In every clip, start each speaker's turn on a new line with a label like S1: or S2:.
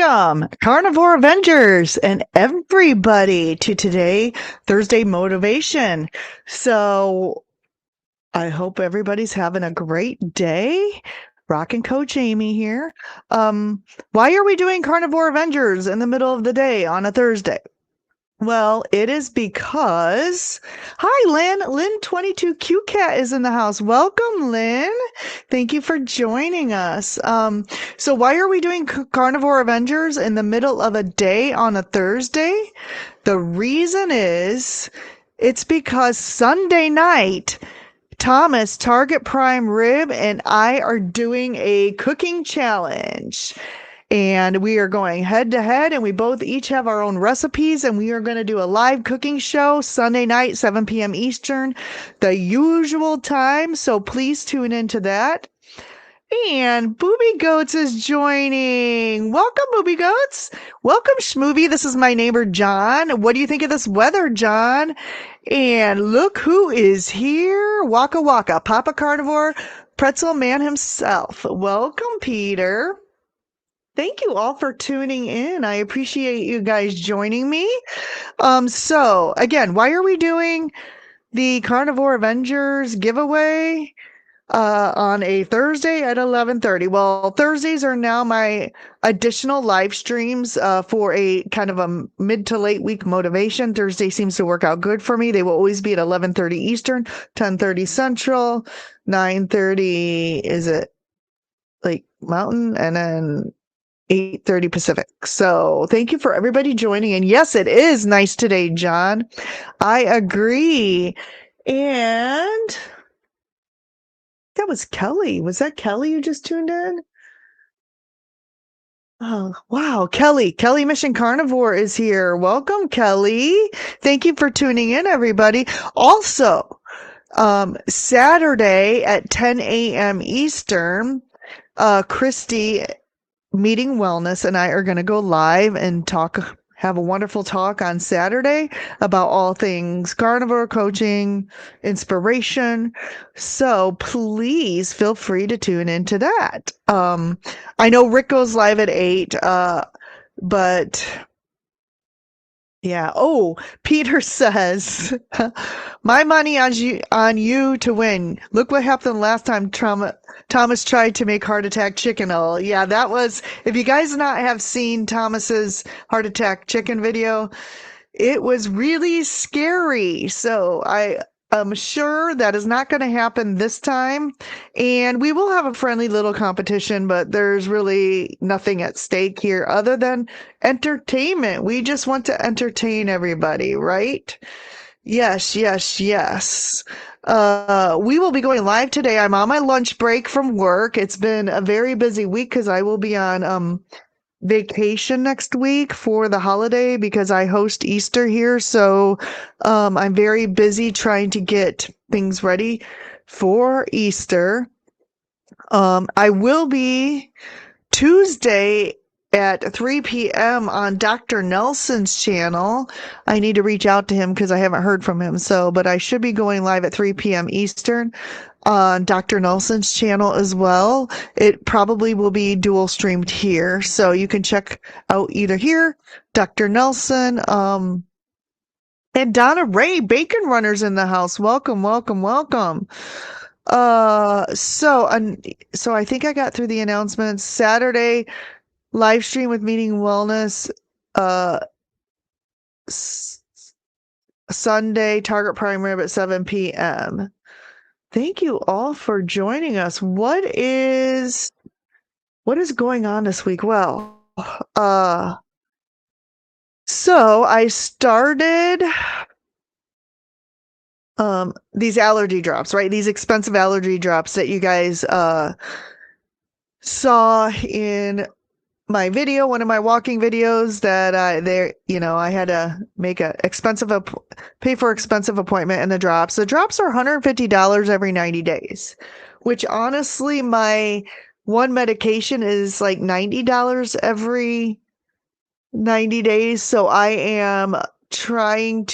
S1: Welcome, Carnivore Avengers and everybody to today, Thursday Motivation. So I hope everybody's having a great day. Rockin' Coach Amy here. Why are we doing Carnivore Avengers in the middle of the day on a Thursday? Well, it is because, hi, Lynn. Lynn22QCat is in the house. Welcome, Lynn. Thank you for joining us. So why are we doing Carnivore Avengers in the middle of a day on a Thursday? The reason is it's because Sunday night, Thomas, Target Prime Rib, and I are doing a cooking challenge. And we are going head to head, and we both each have our own recipes, and we are going to do a live cooking show Sunday night, 7 p.m. Eastern, the usual time. So please tune into that. And Booby Goats is joining. Welcome, Booby Goats. Welcome, Schmovie. This is my neighbor, John. What do you think of this weather, John? And look who is here. Waka Waka, Papa Carnivore, Pretzel Man himself. Welcome, Peter. Thank you all for tuning in. I appreciate you guys joining me. So again, why are we doing the Carnivore Avengers giveaway on a Thursday at 11:30? Well, Thursdays are now my additional live streams for a kind of a mid to late week motivation. Thursday seems to work out good for me. They will always be at 11:30 Eastern, 10:30 Central, 9:30 is it like Mountain, and then 8:30 Pacific. So thank you for everybody joining. And yes, it is nice today, John. I agree. And that was Kelly. Was that Kelly who just tuned in? Oh, wow. Kelly Mission Carnivore is here. Welcome, Kelly. Thank you for tuning in, everybody. Also, Saturday at 10 a.m. Eastern, Christy Meeting Wellness and I are going to go live and have a wonderful talk on Saturday about all things carnivore coaching, inspiration. So please feel free to tune into that. I know Rick goes live at 8, but yeah. Oh, Peter says, my money on you to win. Look what happened last time Thomas tried to make heart attack chicken. Oh, yeah, that was, if you guys not have seen Thomas's heart attack chicken video, it was really scary. So I'm sure that is not going to happen this time. And we will have a friendly little competition, but there's really nothing at stake here other than entertainment. We just want to entertain everybody, right? Yes. We will be going live today. I'm on my lunch break from work. It's been a very busy week because I will be on vacation next week for the holiday because I host Easter here. So I'm very busy trying to get things ready for Easter. I will be Tuesday at 3 p.m. on Dr. Nelson's channel. I need to reach out to him because I haven't heard from him. But I should be going live at 3 p.m. Eastern on Dr. Nelson's channel as well. It probably will be dual streamed here. So you can check out either here, Dr. Nelson, and Donna Ray, Bacon Runners in the house. Welcome. So I think I got through the announcements. Saturday, live stream with Meeting Wellness, Sunday, Target Prime Rib at 7 p.m. Thank you all for joining us. What is going on this week? Well, so I started these allergy drops, right? These expensive allergy drops that you guys saw in my video, one of my walking videos that I had to make pay for expensive appointment and the drops. The drops are $150 every 90 days, which honestly, my one medication is like $90 every 90 days. So I am I've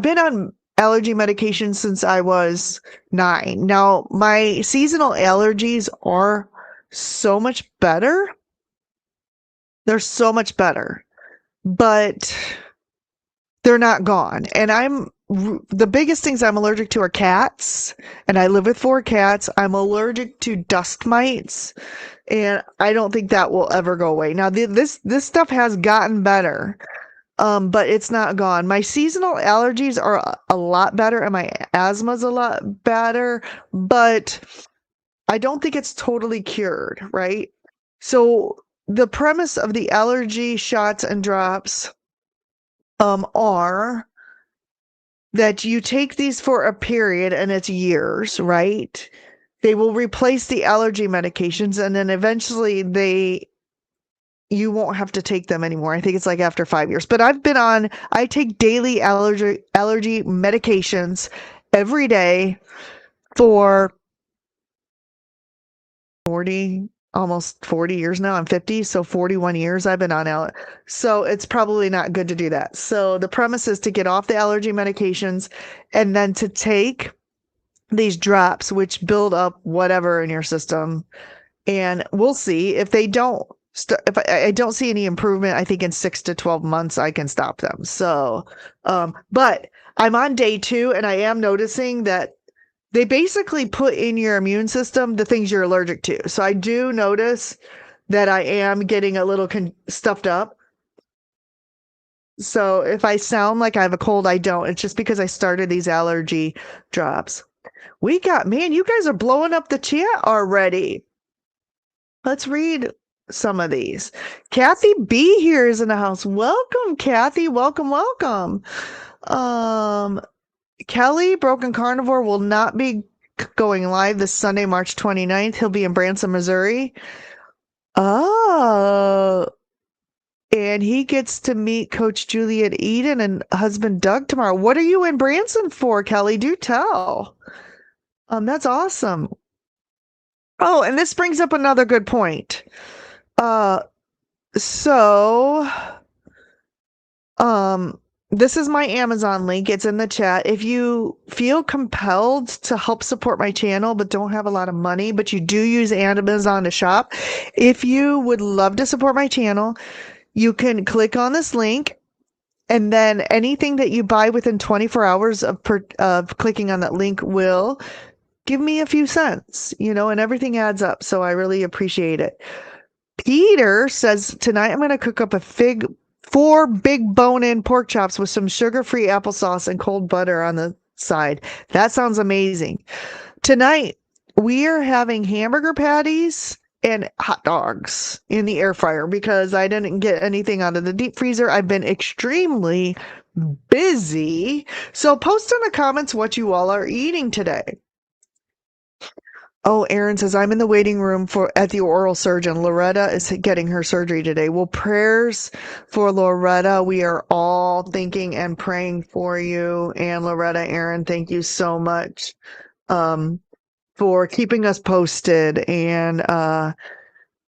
S1: been on allergy medication since I was 9. Now, my seasonal allergies are so much better They're so much better, but they're not gone. And the biggest things I'm allergic to are cats, and I live with 4 cats. I'm allergic to dust mites, and I don't think that will ever go away. Now, this stuff has gotten better, but it's not gone. My seasonal allergies are a lot better, and my asthma's a lot better, but I don't think it's totally cured, right? So the premise of the allergy shots and drops are that you take these for a period and it's years, right? They will replace the allergy medications and then eventually you won't have to take them anymore. I think it's like after 5 years. But I take daily allergy medications every day for almost 40 years now. I'm 50, so 41 years I've been on allergy. So it's probably not good to do that. So the premise is to get off the allergy medications and then to take these drops, which build up whatever in your system. And we'll see if they don't. If I don't see any improvement, I think in 6 to 12 months I can stop them. So, but I'm on day 2, and I am noticing that they basically put in your immune system the things you're allergic to. So I do notice that I am getting a little stuffed up. So if I sound like I have a cold, I don't. It's just because I started these allergy drops. Man, you guys are blowing up the chat already. Let's read some of these. Kathy B here is in the house. Welcome, Kathy. Welcome, welcome. Kelly, Broken Carnivore, will not be going live this Sunday, March 29th. He'll be in Branson, Missouri. Oh, and he gets to meet Coach Juliet Eden and husband Doug tomorrow. What are you in Branson for, Kelly? Do tell. That's awesome. Oh, and this brings up another good point. So, this is my Amazon link. It's in the chat. If you feel compelled to help support my channel, but don't have a lot of money, but you do use Amazon to shop, if you would love to support my channel, you can click on this link, and then anything that you buy within 24 hours of clicking on that link will give me a few cents, and everything adds up. So I really appreciate it. Peter says, tonight I'm going to cook up 4 big bone-in pork chops with some sugar-free applesauce and cold butter on the side. That sounds amazing. Tonight, we are having hamburger patties and hot dogs in the air fryer because I didn't get anything out of the deep freezer. I've been extremely busy. So post in the comments what you all are eating today. Oh, Aaron says, I'm in the waiting room at the oral surgeon. Loretta is getting her surgery today. Well, prayers for Loretta. We are all thinking and praying for you. And Loretta, Aaron, thank you so much for keeping us posted. And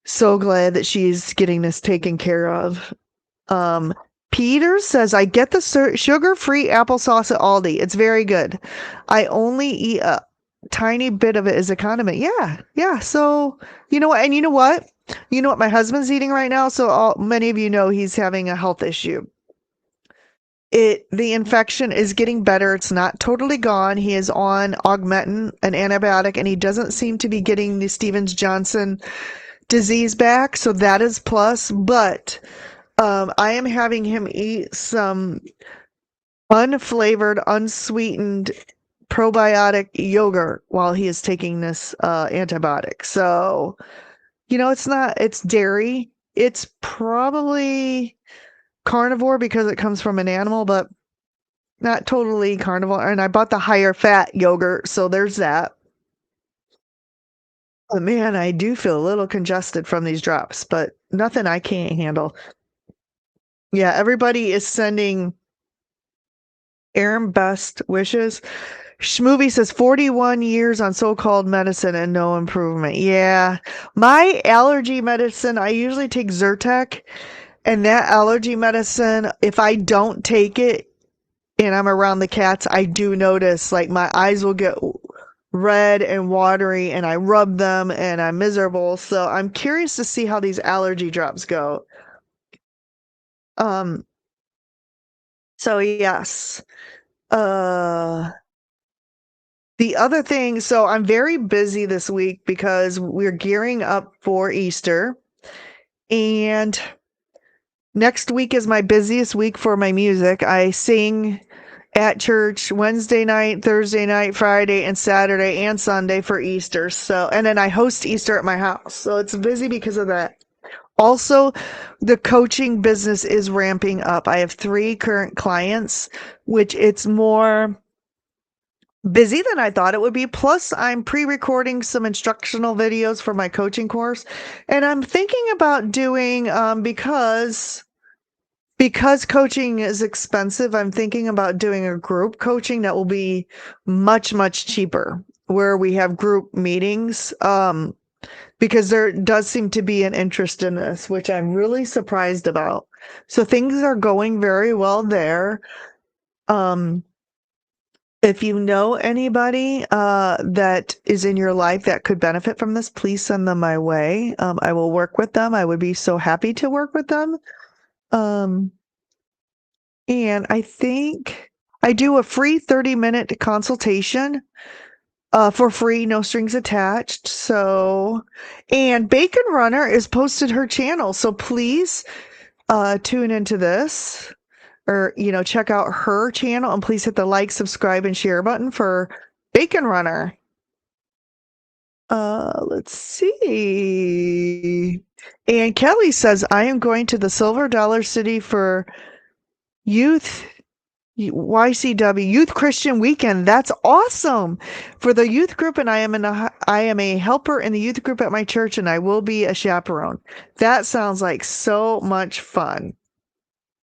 S1: so glad that she's getting this taken care of. Peter says, I get the sugar-free applesauce at Aldi. It's very good. I only eat a tiny bit of it as a condiment. Yeah. So, you know what? And you know what? You know what my husband's eating right now? So many of you know he's having a health issue. The infection is getting better. It's not totally gone. He is on Augmentin, an antibiotic, and he doesn't seem to be getting the Stevens-Johnson disease back. So that is plus. But I am having him eat some unflavored, unsweetened probiotic yogurt while he is taking this antibiotic. So, it's dairy. It's probably carnivore because it comes from an animal, but not totally carnivore. And I bought the higher fat yogurt, so there's that. But man, I do feel a little congested from these drops, but nothing I can't handle. Yeah, everybody is sending Aaron best wishes. Schmovie says 41 years on so-called medicine and no improvement. Yeah. My allergy medicine, I usually take Zyrtec, and that allergy medicine, if I don't take it and I'm around the cats, I do notice like my eyes will get red and watery and I rub them and I'm miserable. So I'm curious to see how these allergy drops go. So yes. The other thing, so I'm very busy this week because we're gearing up for Easter, and next week is my busiest week for my music. I sing at church Wednesday night, Thursday night, Friday, and Saturday and Sunday for Easter. So, and then I host Easter at my house. So it's busy because of that. Also, the coaching business is ramping up. I have 3 current clients, which it's more busy than I thought it would be. Plus, I'm pre-recording some instructional videos for my coaching course, and I'm thinking about doing because coaching is expensive, I'm thinking about doing a group coaching that will be much cheaper, where we have group meetings. Because there does seem to be an interest in this, which I'm really surprised about. So things are going very well there. Um, if you know anybody that is in your life that could benefit from this, please send them my way. I will work with them. I would be so happy to work with them. Um, and I think I do a free 30-minute consultation for free, no strings attached. So, and Bacon Runner is posted her channel. So please tune into this, or, check out her channel, and please hit the like, subscribe, and share button for Bacon Runner. Let's see. And Kelly says, I am going to the Silver Dollar City for youth YCW Youth Christian Weekend. That's awesome for the youth group, and I am a helper in the youth group at my church, and I will be a chaperone. That sounds like so much fun.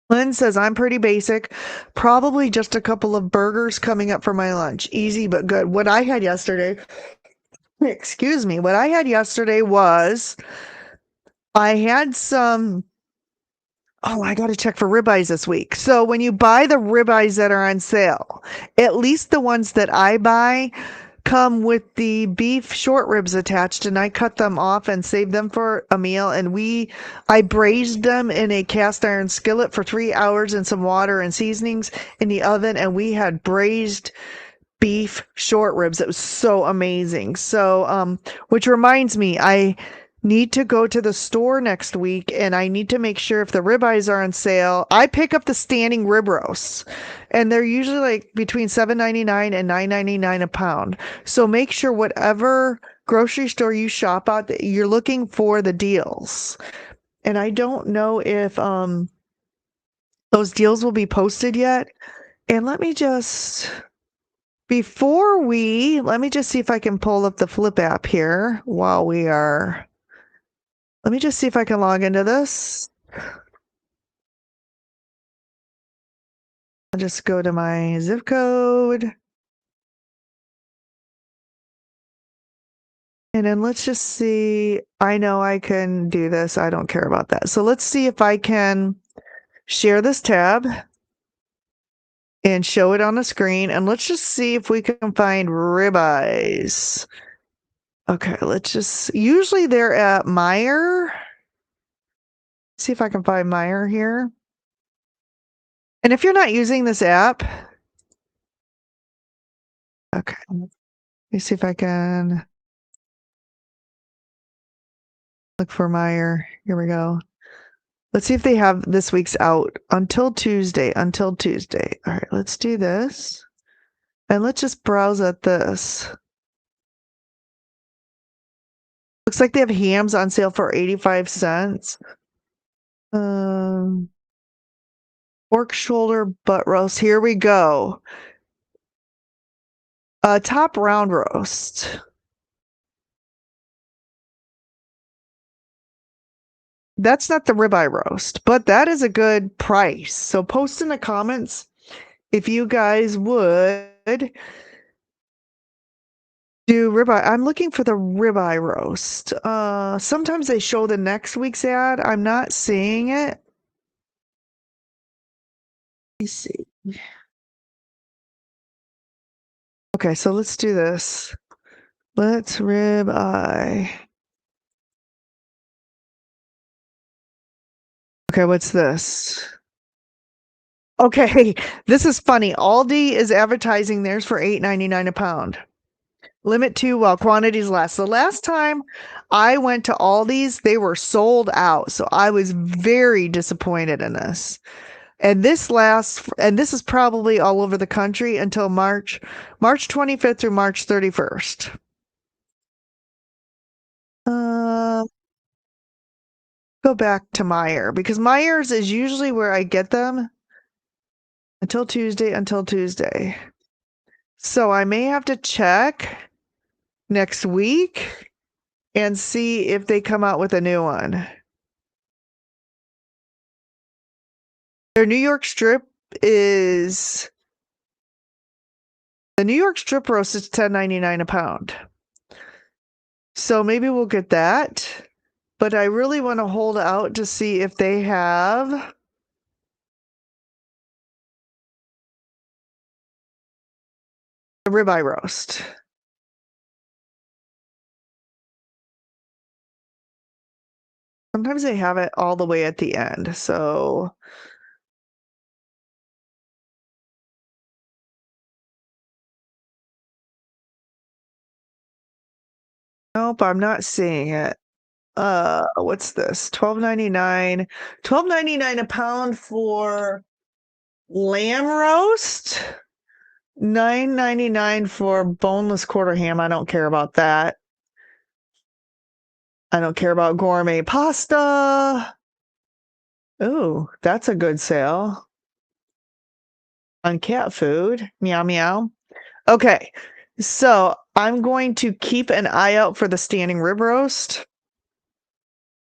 S1: Lynn says, I'm pretty basic, probably just a couple of burgers coming up for my lunch. Easy but good. What I had yesterday, excuse me, what I had yesterday was I had some. Oh, I got to check for ribeyes this week. So when you buy the ribeyes that are on sale, at least the ones that I buy come with the beef short ribs attached, and I cut them off and save them for a meal. And I braised them in a cast iron skillet for 3 hours in some water and seasonings in the oven, and we had braised beef short ribs. It was so amazing. So, which reminds me, I need to go to the store next week, and I need to make sure if the ribeyes are on sale. I pick up the standing rib roasts, and they're usually like between $7.99 and $9.99 a pound. So make sure whatever grocery store you shop at, that you're looking for the deals. And I don't know if those deals will be posted yet. And let me just see if I can pull up the Flip app here while we are. Let me just see if I can log into this. I'll just go to my zip code. And then let's just see. I know I can do this. I don't care about that. So let's see if I can share this tab and show it on the screen. And let's just see if we can find ribeyes. Okay, usually they're at Meijer. See if I can find Meijer here. And if you're not using this app, okay, let me see if I can look for Meijer. Here we go. Let's see if they have this week's out until Tuesday. All right, let's do this. And let's just browse at this. Looks like they have hams on sale for 85 cents. Pork shoulder butt roast. Here we go. Top round roast. That's not the ribeye roast, but that is a good price. So post in the comments if you guys would do ribeye. I'm looking for the ribeye roast. Sometimes they show the next week's ad. I'm not seeing it. Let me see. Okay, so let's do this. Let's ribeye. Okay, what's this? Okay, this is funny. Aldi is advertising theirs for $8.99 a pound. Limit to while quantities last. The last time I went to Aldi's, they were sold out. So I was very disappointed in this. And this is probably all over the country until March 25th through March 31st. Go back to Meijer because Meijers is usually where I get them until Tuesday. So I may have to check next week and see if they come out with a new one. Their New York strip is the New York strip roast is $10.99 a pound. So maybe we'll get that. But I really want to hold out to see if they have a ribeye roast. Sometimes they have it all the way at the end. So nope, I'm not seeing it. What's this? $12.99 a pound for lamb roast. $9.99 for boneless quarter ham. I don't care about that. I don't care about gourmet pasta. Ooh, that's a good sale on cat food. Meow meow. Okay, so I'm going to keep an eye out for the standing rib roast.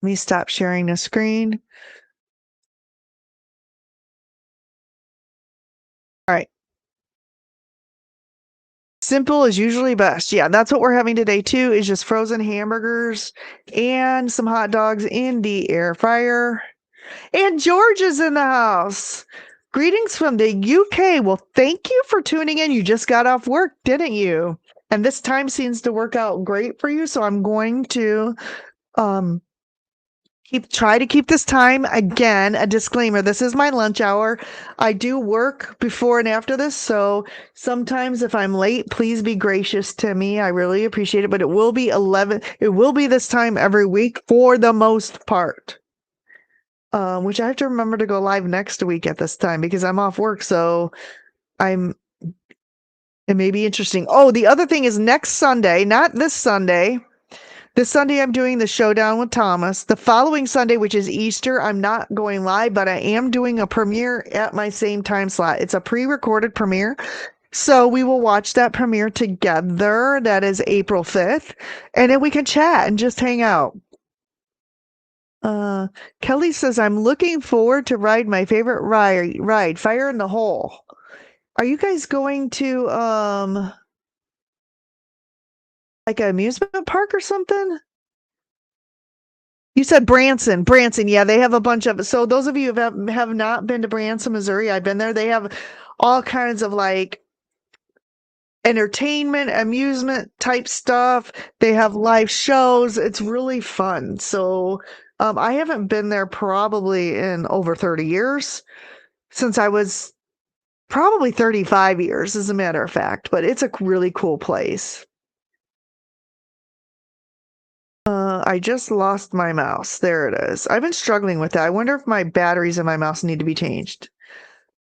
S1: Let me stop sharing the screen. All right. Simple is usually best. Yeah, that's what we're having today too, is just frozen hamburgers and some hot dogs in the air fryer. And George is in the house. Greetings from the UK. Well, thank you for tuning in. You just got off work, didn't you? And this time seems to work out great for you. So I'm going to try to keep this time. Again, a disclaimer, this is my lunch hour. I do work before and after this, so sometimes if I'm late, please be gracious to me. I really appreciate it, but it will be this time every week for the most part. Which I have to remember to go live next week at this time because I'm off work, so it may be interesting. Oh, the other thing is next Sunday, not this Sunday. This Sunday, I'm doing the showdown with Thomas. The following Sunday, which is Easter, I'm not going live, but I am doing a premiere at my same time slot. It's a pre-recorded premiere. So we will watch that premiere together. That is April 5th. And then we can chat and just hang out. Kelly says, I'm looking forward to ride my favorite ride, Fire in the Hole. Are you guys going to, like an amusement park or something? You said Branson. Yeah, they have a bunch of. So those of you who have not been to Branson, Missouri, I've been there. They have all kinds of like entertainment, amusement type stuff. They have live shows. It's really fun. So I haven't been there probably in over 30 years, since I was probably 35 years, as a matter of fact. But it's a really cool place. I just lost my mouse. There it is. I've been struggling with that. I wonder if my batteries in my mouse need to be changed.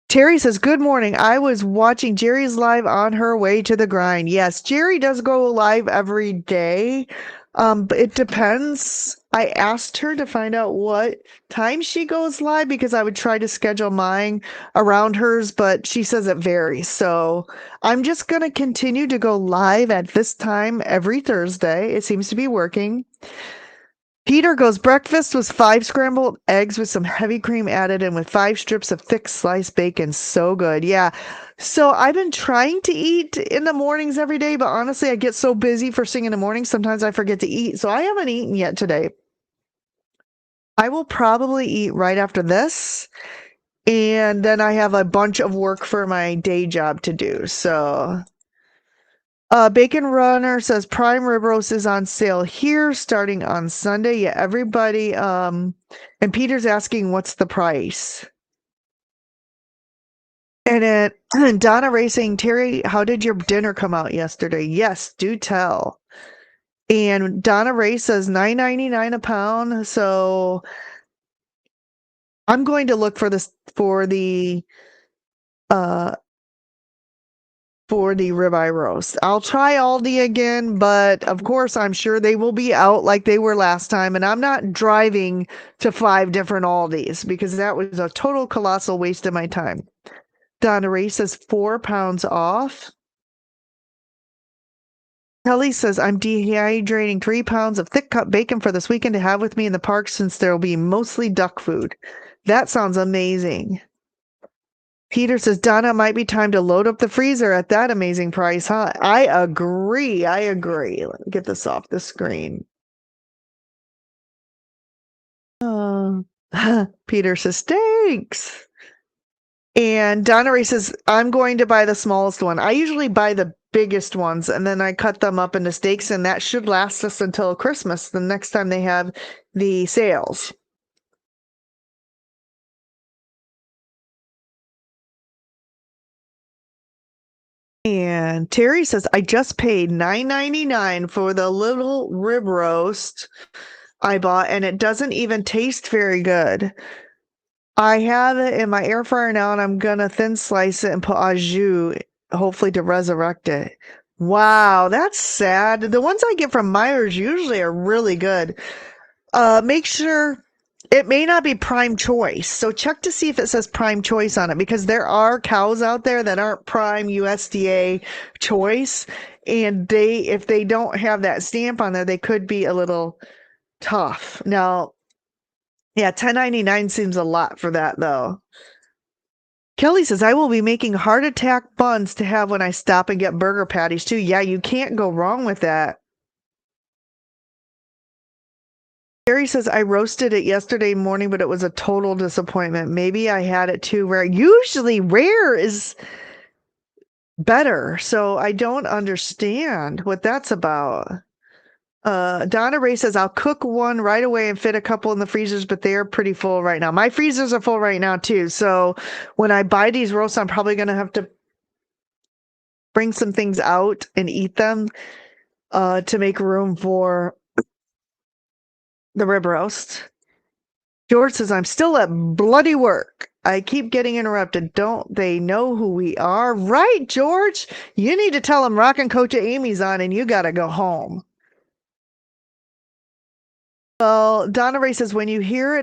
S1: Terry says, good morning. I was watching Jerry's live on her way to the grind. Yes, Jerry does go live every day. But it depends. I asked her to find out what time she goes live because I would try to schedule mine around hers, but she says it varies. So I'm just going to continue to go live at this time every Thursday. It seems to be working. Peter goes, breakfast was 5 scrambled eggs with some heavy cream added and with 5 strips of thick sliced bacon. So good. Yeah. So I've been trying to eat in the mornings every day, but honestly, I get so busy first thing in the morning, sometimes I forget to eat. So I haven't eaten yet today. I will probably eat right after this. And then I have a bunch of work for my day job to do. So Bacon Runner says prime rib roast is on sale here starting on Sunday. Yeah, everybody. And Peter's asking what's the price. And it, Donna Ray saying, Terry, how did your dinner come out yesterday? Yes, do tell. And Donna Ray says $9.99 a pound. So I'm going to look for this uh for the ribeye roast. I'll try Aldi again, but of course I'm sure they will be out like they were last time. And I'm not driving to 5 different Aldis because that was a total colossal waste of my time. Donna Ray says 4 pounds off. Kelly says, I'm dehydrating 3 pounds of thick cut bacon for this weekend to have with me in the park since there will be mostly duck food. That sounds amazing. Peter says, Donna, it might be time to load up the freezer at that amazing price, huh? I agree. Let me get this off the screen. Peter says, thanks. And Donna Ray says, I'm going to buy the smallest one. I usually buy the biggest ones and then I cut them up into steaks, and that should last us until Christmas, the next time they have the sales. And Terry says, I just paid $9.99 for the little rib roast I bought, and it doesn't even taste very good. I have it in my air fryer now, and I'm gonna thin slice it and put au jus, hopefully to resurrect it. Wow, that's sad. The ones I get from Myers usually are really good. Make sure it may not be prime choice, so check to see if it says prime choice on it, because there are cows out there that aren't prime USDA choice, and if they don't have that stamp on there, they could be a little tough. Now, yeah, $10.99 seems a lot for that though. Kelly says, I will be making heart attack buns to have when I stop and get burger patties too. Yeah, you can't go wrong with that. Gary says, I roasted it yesterday morning, but it was a total disappointment. Maybe I had it too rare. Usually rare is better, so I don't understand what that's about. Donna Ray says, I'll cook one right away and fit a couple in the freezers, but they are pretty full right now. My freezers are full right now too, so when I buy these roasts, I'm probably going to have to bring some things out and eat them to make room for the rib roast. George says, I'm still at bloody work. I keep getting interrupted. Don't they know who we are? Right, George? You need to tell them Rockin' Coach Amy's on and you got to go home. Well, Donna Ray says, when you heat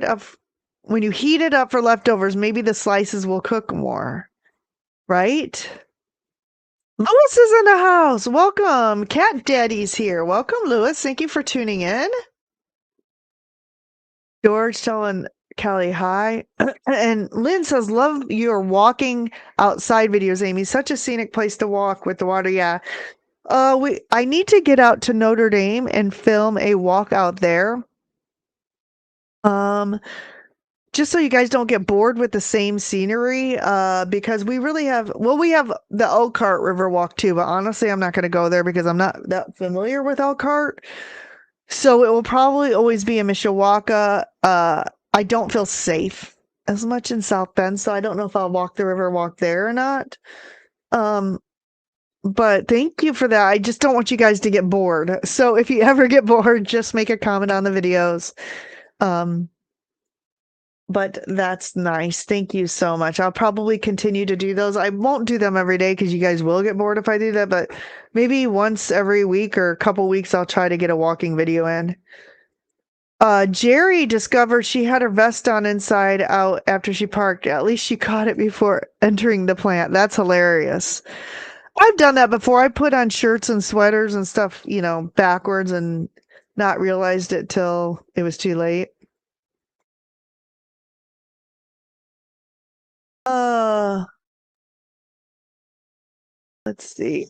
S1: it up for leftovers, maybe the slices will cook more. Right? Lewis is in the house. Welcome. Cat Daddy's here. Welcome, Lewis. Thank you for tuning in. George telling Kelly hi. And Lynn says, love your walking outside videos, Amy. Such a scenic place to walk with the water. Yeah. I need to get out to Notre Dame and film a walk out there. Just so you guys don't get bored with the same scenery, because we have the Elkhart River Walk too, but honestly, I'm not going to go there because I'm not that familiar with Elkhart. So it will probably always be in Mishawaka. I don't feel safe as much in South Bend, so I don't know if I'll walk the river walk there or not. But thank you for that. I just don't want you guys to get bored. So if you ever get bored, just make a comment on the videos. But that's nice. Thank you so much. I'll probably continue to do those. I won't do them every day because you guys will get bored if I do that, but maybe once every week or a couple weeks, I'll try to get a walking video in. Jerry discovered she had her vest on inside out after she parked. At least she caught it before entering the plant. That's hilarious. I've done that before. I put on shirts and sweaters and stuff, backwards and not realized it till it was too late. Let's see.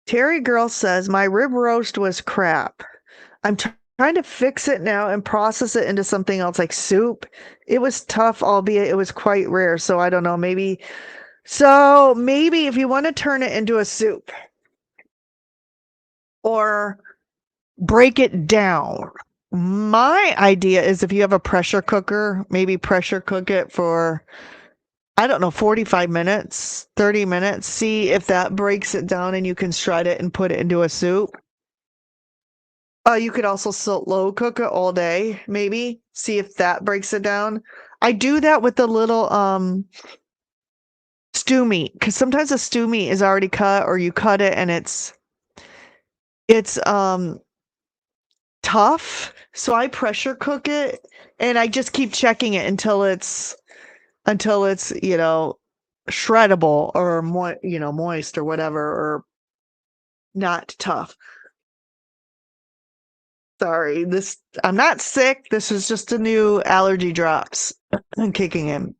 S1: Terry Girl says, my rib roast was crap. I'm trying to fix it now and process it into something else like soup. It was tough, albeit it was quite rare. So I don't know, maybe So maybe if you want to turn it into a soup or break it down, my idea is if you have a pressure cooker, maybe pressure cook it for, I don't know, 45 minutes, 30 minutes. See if that breaks it down and you can shred it and put it into a soup. You could also slow cook it all day, maybe. See if that breaks it down. I do that with the little stew meat because sometimes the stew meat is already cut or you cut it and it's tough. So I pressure cook it and I just keep checking it until it's shreddable or moist or whatever or not tough. Sorry, I'm not sick. This is just a new allergy drops kicking in.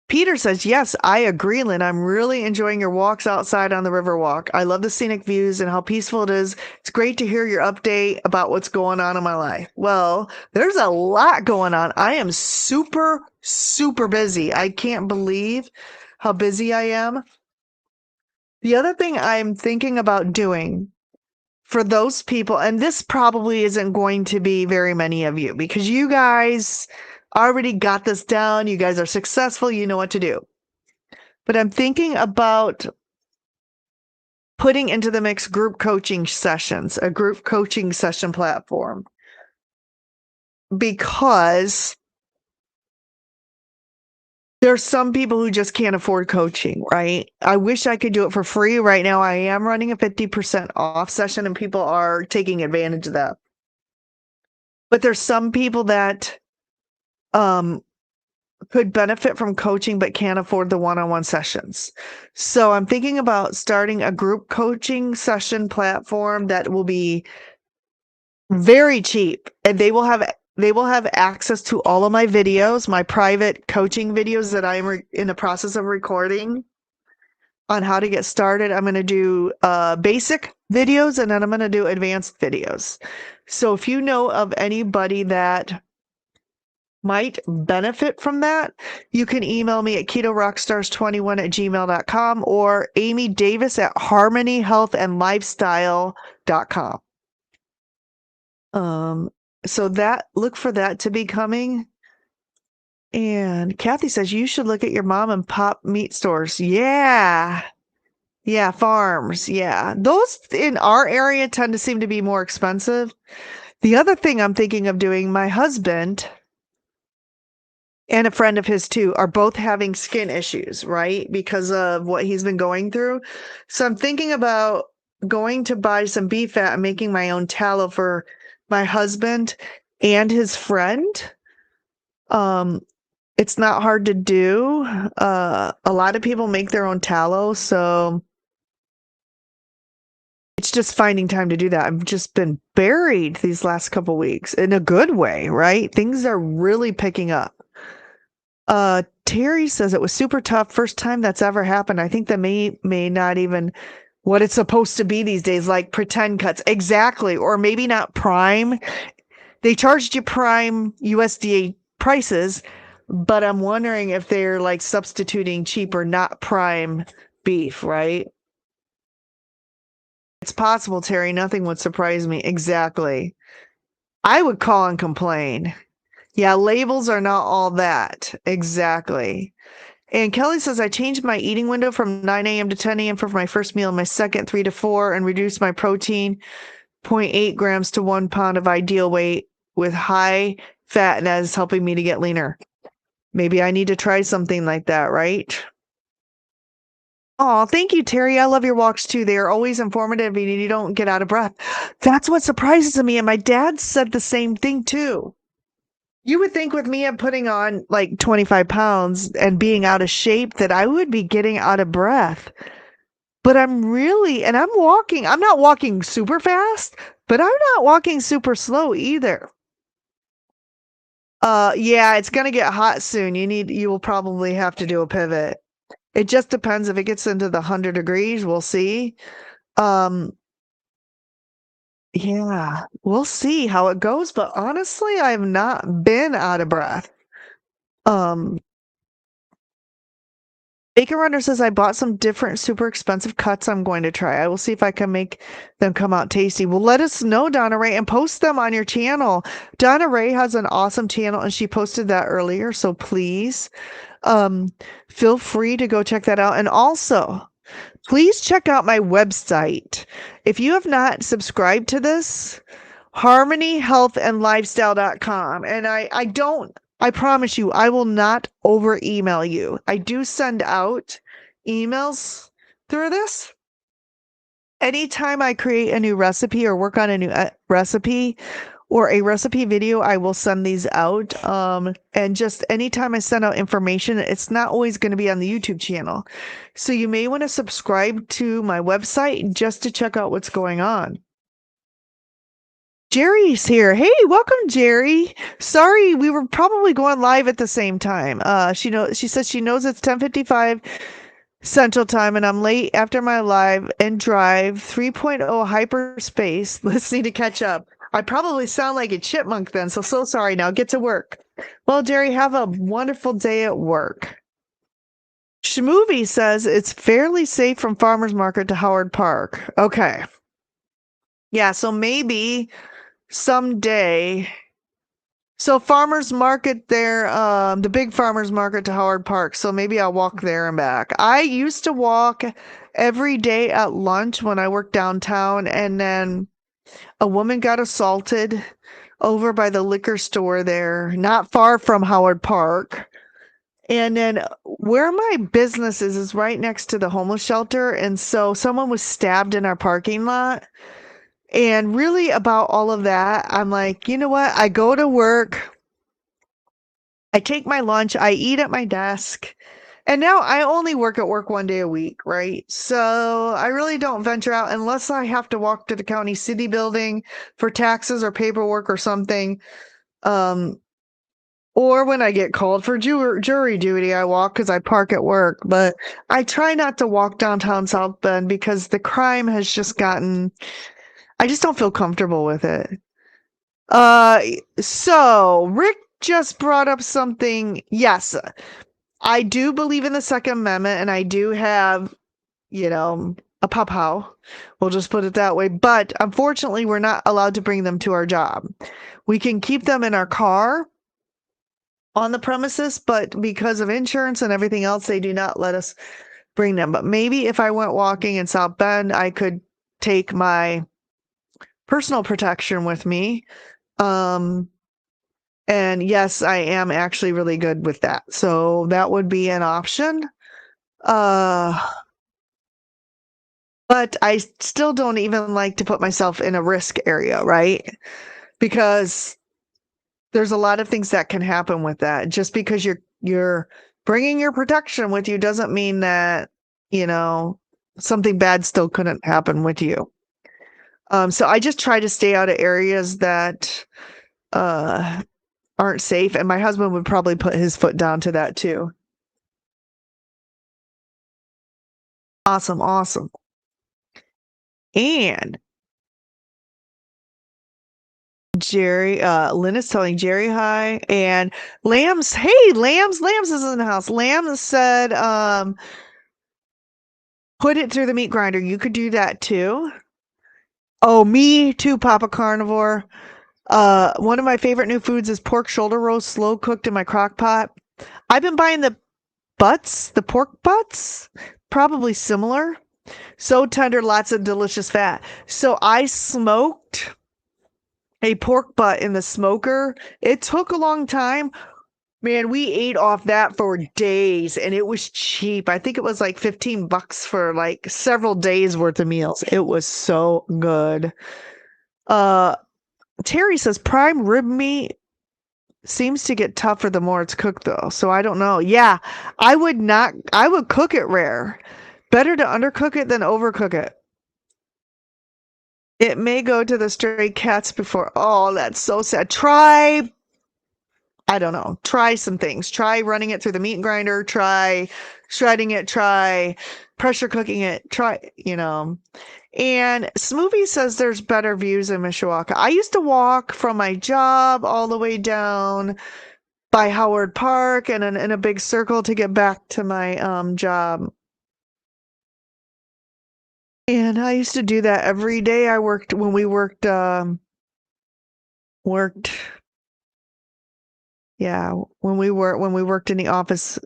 S1: Peter says, yes, I agree, Lynn. I'm really enjoying your walks outside on the Riverwalk. I love the scenic views and how peaceful it is. It's great to hear your update about what's going on in my life. Well, there's a lot going on. I am super, super busy. I can't believe how busy I am. The other thing I'm thinking about doing for those people, and this probably isn't going to be very many of you because you guys already got this down. You guys are successful. You know what to do. But I'm thinking about putting into the mix group coaching sessions, a group coaching session platform, because there's some people who just can't afford coaching, right? I wish I could do it for free. Right now, I am running a 50% off session and people are taking advantage of that. But there's some people that could benefit from coaching but can't afford the one-on-one sessions. So I'm thinking about starting a group coaching session platform that will be very cheap, and they will have access to all of my videos, my private coaching videos that I'm in the process of recording on how to get started. I'm going to do basic videos and then I'm going to do advanced videos. So if you know of anybody that might benefit from that, you can email me at ketorockstars21@gmail.com or Amy Davis at harmonyhealthandlifestyle.com. So look for that to be coming. And Kathy says you should look at your mom and pop meat stores. Yeah. Yeah, farms. Yeah. Those in our area tend to seem to be more expensive. The other thing I'm thinking of doing, my husband and a friend of his too are both having skin issues, right? Because of what he's been going through. So I'm thinking about going to buy some beef fat and making my own tallow for my husband and his friend. It's not hard to do. A lot of people make their own tallow, so it's just finding time to do that. I've just been buried these last couple weeks in a good way, right? Things are really picking up. Terry says it was super tough. First time that's ever happened. I think that may not even what it's supposed to be these days, like pretend cuts. Exactly. Or maybe not prime. They charged you prime USDA prices, but I'm wondering if they're like substituting cheaper, not prime beef, right? It's possible, Terry. Nothing would surprise me. Exactly. I would call and complain. Yeah, labels are not all that. Exactly. And Kelly says, I changed my eating window from 9 a.m. to 10 a.m. for my first meal and my second 3 to 4 and reduced my protein 0.8 grams to 1 pound of ideal weight with high fat, and that is helping me to get leaner. Maybe I need to try something like that, right? Oh, thank you, Terry. I love your walks too. They are always informative and you don't get out of breath. That's what surprises me. And my dad said the same thing too. You would think with me, I'm putting on like 25 pounds and being out of shape that I would be getting out of breath. But and I'm walking. I'm not walking super fast, but I'm not walking super slow either. Yeah, it's gonna get hot soon. You will probably have to do a pivot. It just depends if it gets into the 100 degrees, we'll see. Um, yeah, we'll see how it goes, but honestly, I've not been out of breath. Um, Bacon Runner says, I bought some different super expensive cuts I'm going to try. I will see if I can make them come out tasty. Well, let us know, Donna Ray, and post them on your channel. Donna Ray has an awesome channel, and she posted that earlier. So please feel free to go check that out. And also, please check out my website. If you have not subscribed to this, harmonyhealthandlifestyle.com. And I promise you, I will not over email you. I do send out emails through this. Anytime I create a new recipe or work on a new recipe or a recipe video, I will send these out. And just anytime I send out information, it's not always going to be on the YouTube channel. So you may want to subscribe to my website just to check out what's going on. Jerry's here. Hey, welcome, Jerry. Sorry, we were probably going live at the same time. She says she knows it's 10:55 Central Time, and I'm late after my live and drive 3.0 hyperspace listening to catch up. I probably sound like a chipmunk then, so sorry. Now get to work. Well, Jerry, have a wonderful day at work. Shmovie says it's fairly safe from Farmers Market to Howard Park. Okay. Yeah, so maybe someday. So Farmers Market there, the big Farmers Market to Howard Park. So maybe I'll walk there and back. I used to walk every day at lunch when I worked downtown, and then a woman got assaulted over by the liquor store there, not far from Howard Park. And then where my business is right next to the homeless shelter. And so someone was stabbed in our parking lot. And really about all of that, I'm like, you know what? I go to work, I take my lunch, I eat at my desk, and now I only work at work 1 day a week, right? So I really don't venture out unless I have to walk to the county city building for taxes or paperwork or something. Or when I get called for jury duty, I walk because I park at work. But I try not to walk downtown South Bend because the crime has just gotten, I just don't feel comfortable with it. So Rick just brought up something. Yes, I do believe in the Second Amendment, and I do have, a pawpaw. We'll just put it that way. But unfortunately, we're not allowed to bring them to our job. We can keep them in our car on the premises, but because of insurance and everything else, they do not let us bring them. But maybe if I went walking in South Bend, I could take my personal protection with me. And yes, I am actually really good with that. So that would be an option. But I still don't even like to put myself in a risk area, right? Because there's a lot of things that can happen with that. Just because you're bringing your protection with you doesn't mean that, something bad still couldn't happen with you. So I just try to stay out of areas that aren't safe, and my husband would probably put his foot down to that too. Awesome. And Jerry, Lynn is telling Jerry hi, and Lambs, hey, Lambs is in the house. Lambs said, put it through the meat grinder. You could do that too. Oh, me too, Papa Carnivore. One of my favorite new foods is pork shoulder roast, slow cooked in my crock pot. I've been buying the pork butts, probably similar. So tender, lots of delicious fat. So I smoked a pork butt in the smoker. It took a long time. Man, we ate off that for days, and it was cheap. I think it was like $15 for like several days worth of meals. It was so good. Terry says prime rib meat seems to get tougher the more it's cooked though. So I don't know. Yeah, I would cook it rare. Better to undercook it than overcook it. It may go to the stray cats before. Oh, that's so sad. I don't know. Try some things. Try running it through the meat grinder. Try shredding it. Try pressure cooking it. And Smoothie says there's better views in Mishawaka. I used to walk from my job all the way down by Howard Park and in a big circle to get back to my job. And I used to do that every day. I worked when we worked yeah, when we worked in the office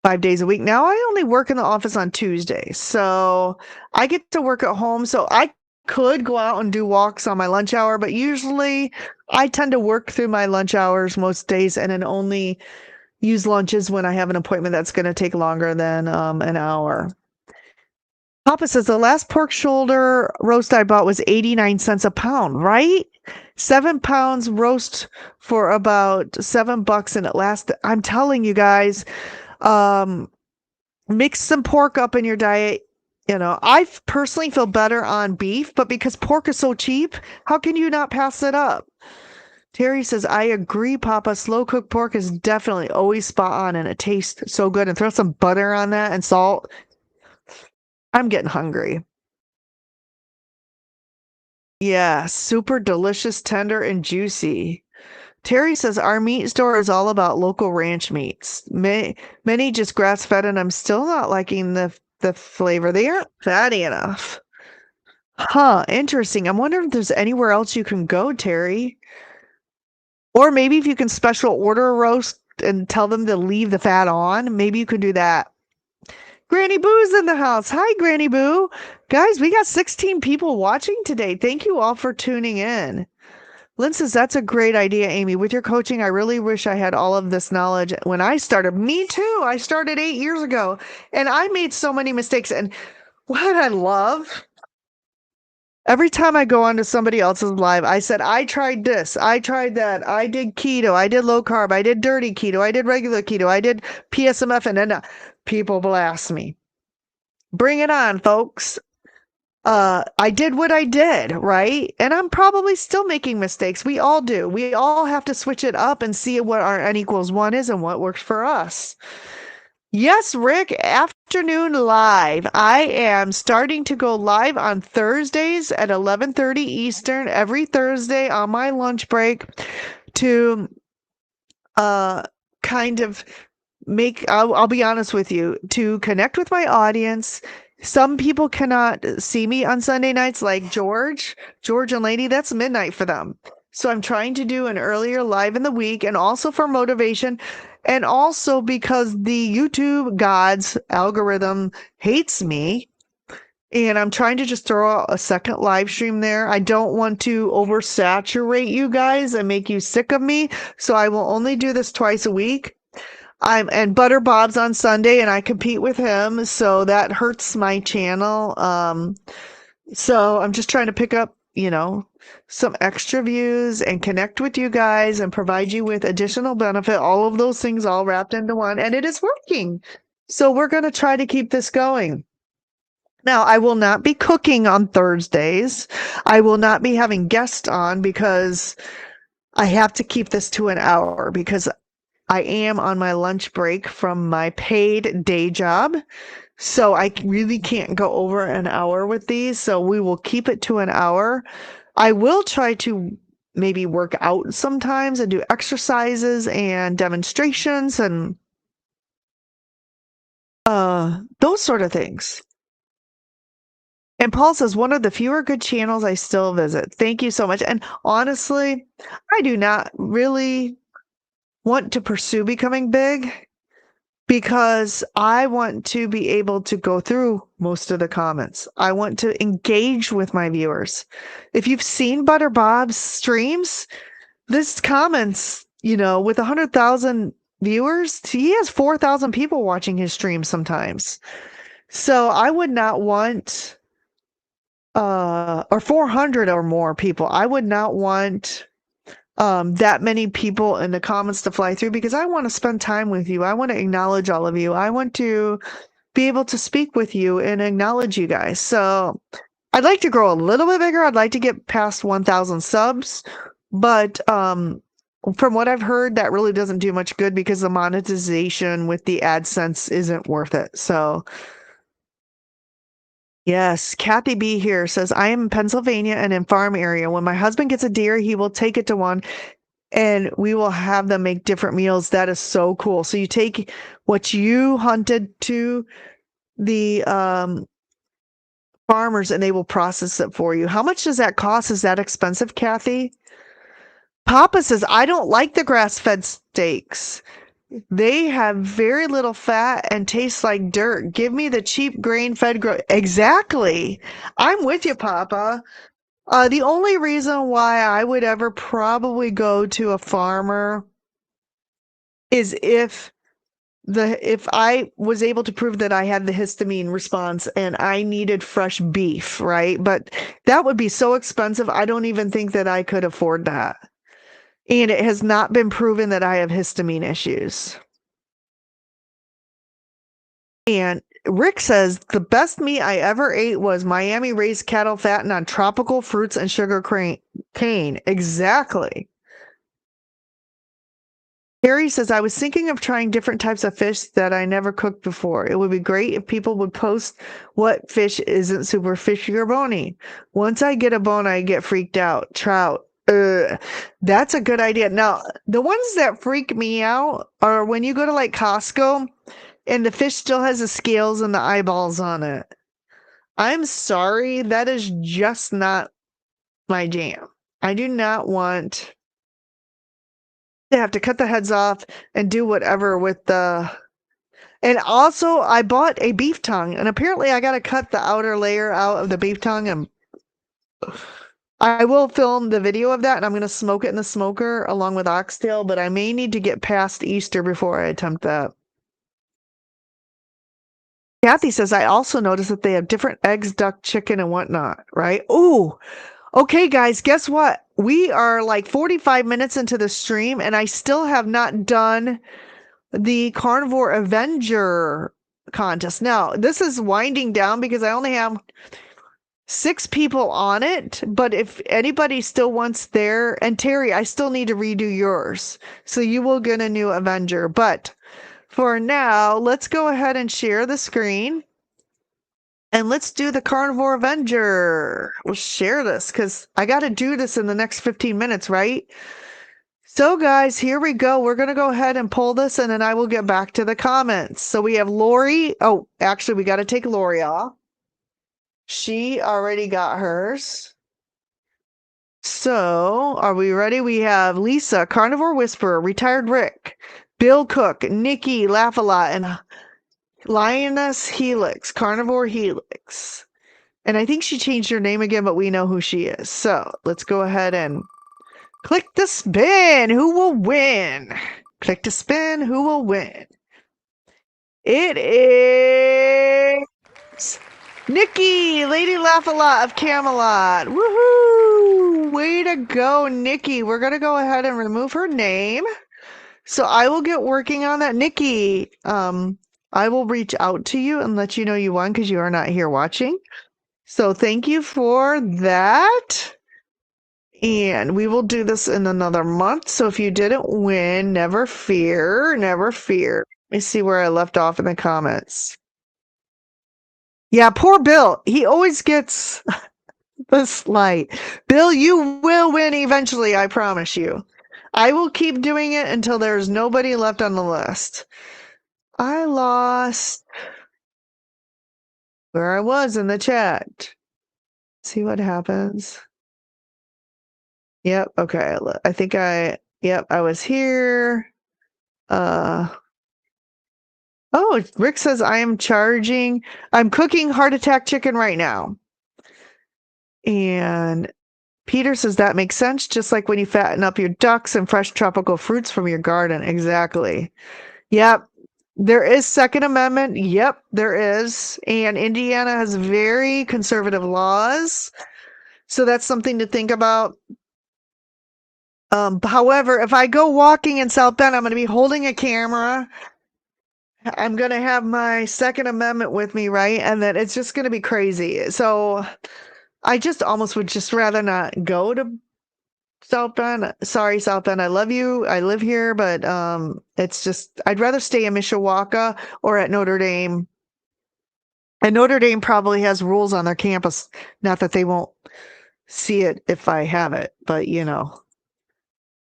S1: 5 days a week. Now I only work in the office on Tuesdays. So I get to work at home. So I could go out and do walks on my lunch hour, but usually I tend to work through my lunch hours most days and then only use lunches when I have an appointment that's going to take longer than an hour. Papa says the last pork shoulder roast I bought was 89 cents a pound, right? 7 pounds roast for about $7 and it lasted. I'm telling you guys, mix some pork up in your diet. You know, I personally feel better on beef, but because pork is so cheap, how can you not pass it up? Terry says, I agree, Papa. Slow cooked pork is definitely always spot on and it tastes so good. And throw some butter on that and salt. I'm getting hungry. Yeah, super delicious, tender, and juicy. Terry says, our meat store is all about local ranch meats. Many just grass fed, and I'm still not liking the flavor. They aren't fatty enough. Huh, interesting. I'm wondering if there's anywhere else you can go, Terry. Or maybe if you can special order a roast and tell them to leave the fat on, maybe you could do that. Granny Boo's in the house. Hi, Granny Boo. Guys, we got 16 people watching today. Thank you all for tuning in. Lynn says, that's a great idea, Amy. With your coaching, I really wish I had all of this knowledge when I started. Me too. I started 8 years ago, and I made so many mistakes. And what I love, every time I go onto somebody else's live, I said, I tried this, I tried that, I did keto, I did low carb, I did dirty keto, I did regular keto, I did PSMF, and then people blast me. Bring it on, folks. I did what I did, right? And I'm probably still making mistakes. We all do. We all have to switch it up and see what our N equals 1 is and what works for us. Yes, Rick, afternoon live. I am starting to go live on Thursdays at 11:30 Eastern every Thursday on my lunch break to kind of I'll be honest with you, to connect with my audience. Some people cannot see me on Sunday nights, like George and Lady, that's midnight for them. So I'm trying to do an earlier live in the week, and also for motivation, and also because the YouTube God's algorithm hates me. And I'm trying to just throw out a second live stream there. I don't want to oversaturate you guys and make you sick of me. So I will only do this twice a week. And Butter Bob's on Sunday, and I compete with him, so that hurts my channel. So I'm just trying to pick up, some extra views and connect with you guys and provide you with additional benefit. All of those things all wrapped into one, and it is working. So we're going to try to keep this going. Now, I will not be cooking on Thursdays. I will not be having guests on because I have to keep this to an hour because I am on my lunch break from my paid day job. So I really can't go over an hour with these. So we will keep it to an hour. I will try to maybe work out sometimes and do exercises and demonstrations and those sort of things. And Paul says, one of the fewer good channels I still visit. Thank you so much. And honestly, I do not really want to pursue becoming big because I want to be able to go through most of the comments. I want to engage with my viewers. If you've seen Butter Bob's streams, this comments, with 100,000 viewers, he has 4,000 people watching his streams sometimes. So I would not want, or 400 or more people. I would not want that many people in the comments to fly through because I want to spend time with you. I want to acknowledge all of you. I want to be able to speak with you and acknowledge you guys. So I'd like to grow a little bit bigger. I'd like to get past 1,000 subs, but from what I've heard, that really doesn't do much good because the monetization with the AdSense isn't worth it. So yes, Kathy B here says, I am in Pennsylvania and in farm area. When my husband gets a deer, he will take it to one and we will have them make different meals. That is so cool. So you take what you hunted to the farmers and they will process it for you. How much does that cost? Is that expensive, Kathy? Papa says, I don't like the grass-fed steaks. They have very little fat and taste like dirt. Give me the cheap grain-fed. Exactly. I'm with you, Papa. The only reason why I would ever probably go to a farmer is if I was able to prove that I had the histamine response and I needed fresh beef, right? But that would be so expensive. I don't even think that I could afford that. And it has not been proven that I have histamine issues. And Rick says the best meat I ever ate was Miami raised cattle fattened on tropical fruits and sugar cane. Exactly. Harry says, I was thinking of trying different types of fish that I never cooked before. It would be great if people would post what fish isn't super fishy or bony. Once I get a bone, I get freaked out. Trout. That's a good idea. Now, the ones that freak me out are when you go to like Costco and the fish still has the scales and the eyeballs on it. I'm sorry, that is just not my jam. I do not want to have to cut the heads off and do whatever with the. And also, I bought a beef tongue, and apparently I got to cut the outer layer out of the beef tongue, and I will film the video of that, and I'm going to smoke it in the smoker along with oxtail, but I may need to get past Easter before I attempt that. Kathy says, I also noticed that they have different eggs, duck, chicken, and whatnot, right? Ooh, okay, guys, guess what? We are like 45 minutes into the stream, and I still have not done the Carnivore Avenger Contest. Now, this is winding down because I only have 6 people on it, but if anybody still wants their, and Terry, I still need to redo yours, so you will get a new Avenger, but for now, let's go ahead and share the screen. And let's do the Carnivore Avenger. We'll share this because I got to do this in the next 15 minutes, right? So, guys, here we go. We're going to go ahead and pull this, and then I will get back to the comments. So we have Lori. Oh, actually, we got to take Lori off. She already got hers. So, are we ready? We have Lisa, Carnivore Whisperer, Retired Rick, Bill Cook, Nikki, Laugh a Lot, and Lioness Helix, Carnivore Helix. And I think she changed her name again, but we know who she is. So let's go ahead and click the spin. Who will win? Click to spin. Who will win? It is Nikki, Lady Laugh-A-Lot of Camelot. Woohoo! Way to go, Nikki. We're going to go ahead and remove her name. So I will get working on that. Nikki, I will reach out to you and let you know you won because you are not here watching. So thank you for that. And we will do this in another month. So if you didn't win, never fear. Never fear. Let me see where I left off in the comments. Yeah, poor Bill. He always gets the slight. Bill, you will win eventually, I promise you. I will keep doing it until there's nobody left on the list. I lost where I was in the chat. See what happens. Yep, okay. I think I was here. Oh, Rick says I'm cooking heart attack chicken right now. And Peter says that makes sense, just like when you fatten up your ducks and fresh tropical fruits from your garden. Exactly. Yep. There is Second Amendment. Yep, there is. And Indiana has very conservative laws. So that's something to think about. However, if I go walking in South Bend, I'm going to be holding a camera. I'm going to have my Second Amendment with me, right? And then it's just going to be crazy. So I just almost would just rather not go to South Bend. Sorry, South Bend. I love you. I live here, but it's just, I'd rather stay in Mishawaka or at Notre Dame. And Notre Dame probably has rules on their campus. Not that they won't see it if I have it, but you know.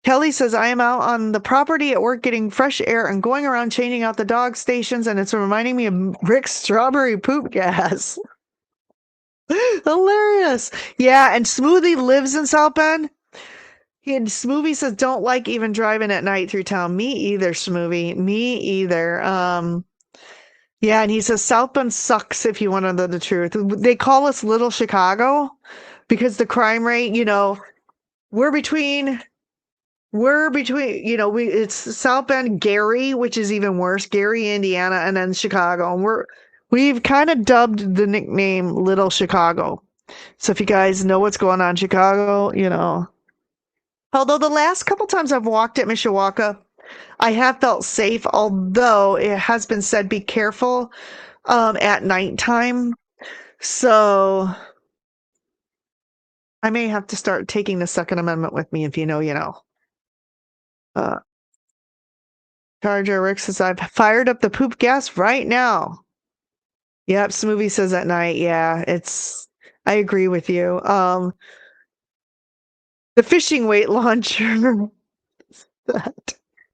S1: Kelly says, I am out on the property at work getting fresh air and going around changing out the dog stations, and it's reminding me of Rick's strawberry poop gas. Hilarious. Yeah, and Smoothie lives in South Bend. And Smoothie says, don't like even driving at night through town. Me either, Smoothie. Me either. Yeah, and he says South Bend sucks if you want to know the truth. They call us Little Chicago because the crime rate, we're between it's South Bend, Gary, which is even worse, Gary, Indiana, and then Chicago. And we've kind of dubbed the nickname Little Chicago. So if you guys know what's going on in Chicago. Although the last couple times I've walked at Mishawaka, I have felt safe, although it has been said be careful at nighttime. So I may have to start taking the Second Amendment with me if you know, you know. Charger Rick says, I've fired up the poop gas right now. Yep, Smoothie says at night. Yeah, I agree with you. The fishing weight launcher.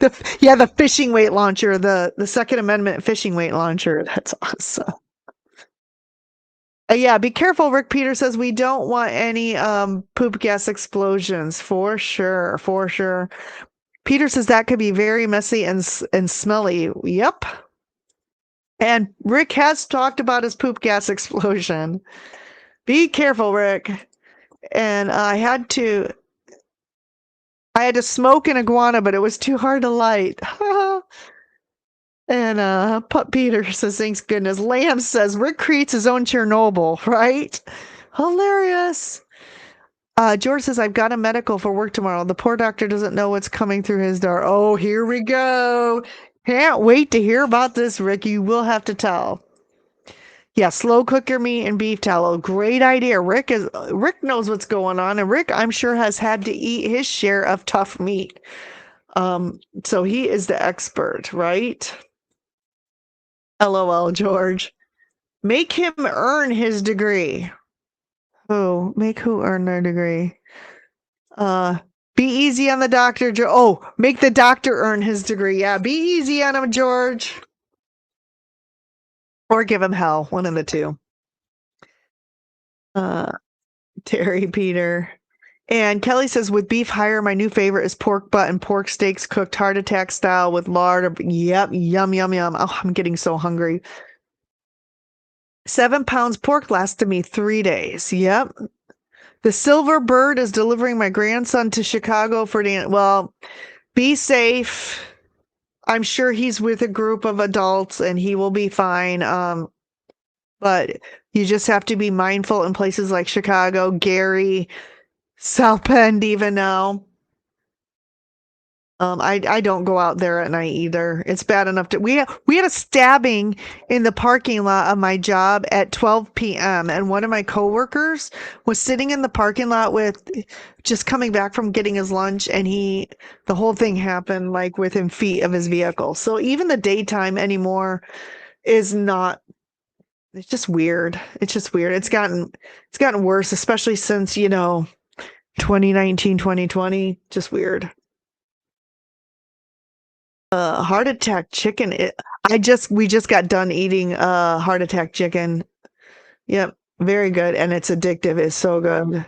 S1: The fishing weight launcher, the Second Amendment fishing weight launcher. That's awesome. Yeah, be careful. Rick Peter says we don't want any poop gas explosions for sure, for sure. Peter says that could be very messy and smelly. Yep. And Rick has talked about his poop gas explosion. Be careful, Rick. And I had to smoke an iguana, but it was too hard to light. And Pup Peter says, thanks goodness. Lamb says, Rick creates his own Chernobyl, right? Hilarious. George says, I've got a medical for work tomorrow. The poor doctor doesn't know what's coming through his door. Oh, here we go. Can't wait to hear about this, Rick. You will have to tell. Yeah, slow cook your meat and beef tallow. Great idea. Rick knows what's going on, and Rick, I'm sure, has had to eat his share of tough meat. So he is the expert, right? LOL, George. Make him earn his degree. Oh, make who earn their degree? Be easy on the doctor. Make the doctor earn his degree. Yeah, be easy on him, George. Or give him hell. One of the two. Terry Peter. And Kelly says, with beef higher, my new favorite is pork butt and pork steaks cooked heart attack style with lard. Yep, yum, yum, yum. Oh, I'm getting so hungry. 7 pounds pork lasted me 3 days. Yep. The Silver Bird is delivering my grandson to Chicago for well, be safe. I'm sure he's with a group of adults and he will be fine. But you just have to be mindful in places like Chicago, Gary, South Bend even now. I don't go out there at night either. It's bad enough we had a stabbing in the parking lot of my job at 12 p.m. and one of my coworkers was sitting in the parking lot just coming back from getting his lunch, and the whole thing happened like within feet of his vehicle. So even the daytime anymore is not. It's just weird. It's just weird. It's gotten worse, especially since 2019, 2020. Just weird. Heart attack chicken. We just got done eating heart attack chicken. Yep, very good, and it's addictive. It's so good.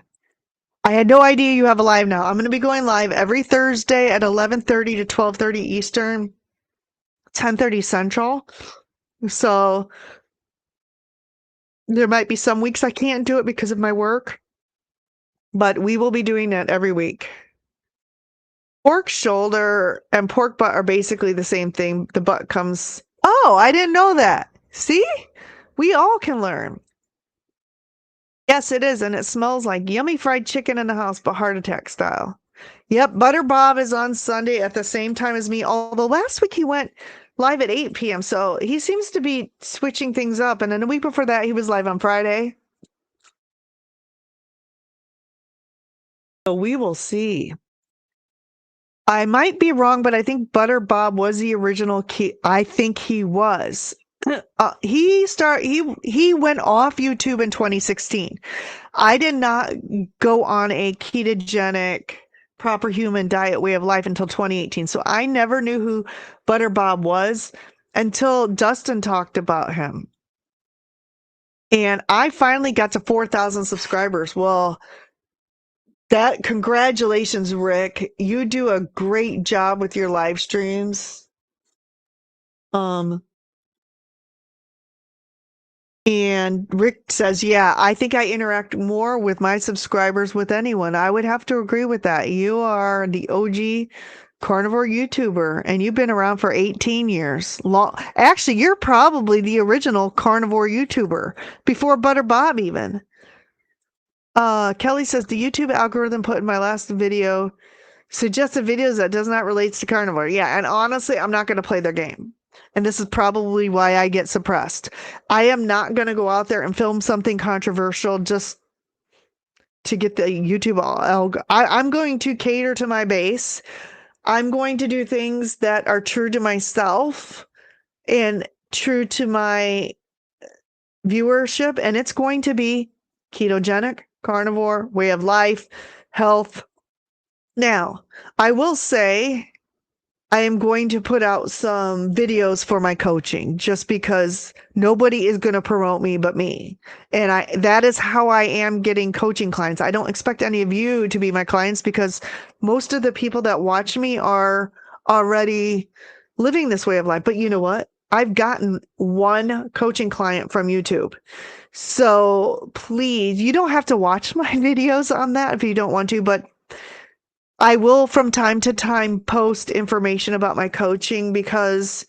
S1: I had no idea you have a live now. I'm going to be going live every Thursday at 11:30 to 12:30 Eastern, 10:30 Central. So there might be some weeks I can't do it because of my work, but we will be doing that every week. Pork shoulder and pork butt are basically the same thing. The butt comes. Oh, I didn't know that. See? We all can learn. Yes, it is. And it smells like yummy fried chicken in the house, but heart attack style. Yep. Butter Bob is on Sunday at the same time as me. Although last week he went live at 8 p.m. So he seems to be switching things up. And then a week before that, he was live on Friday. So we will see. I might be wrong, but I think Butter Bob was the original key. I think he was. He went off YouTube in 2016. I did not go on a ketogenic proper human diet way of life until 2018. So I never knew who Butter Bob was until Dustin talked about him. And I finally got to 4,000 subscribers. Well, congratulations, Rick. You do a great job with your live streams. And Rick says, yeah, I think I interact more with my subscribers with anyone. I would have to agree with that. You are the OG carnivore YouTuber, and you've been around for 18 years. Actually, you're probably the original carnivore YouTuber before Butter Bob even. Kelly says, the YouTube algorithm put in my last video suggested videos that does not relate to carnivore. Yeah, and honestly, I'm not going to play their game. And this is probably why I get suppressed. I am not going to go out there and film something controversial just to get the YouTube algorithm. I'm going to cater to my base. I'm going to do things that are true to myself and true to my viewership. And it's going to be ketogenic, carnivore, way of life, health. Now, I will say I am going to put out some videos for my coaching just because nobody is going to promote me but me. And that is how I am getting coaching clients. I don't expect any of you to be my clients because most of the people that watch me are already living this way of life. But you know what? I've gotten one coaching client from YouTube. So please, you don't have to watch my videos on that if you don't want to, but I will from time to time post information about my coaching because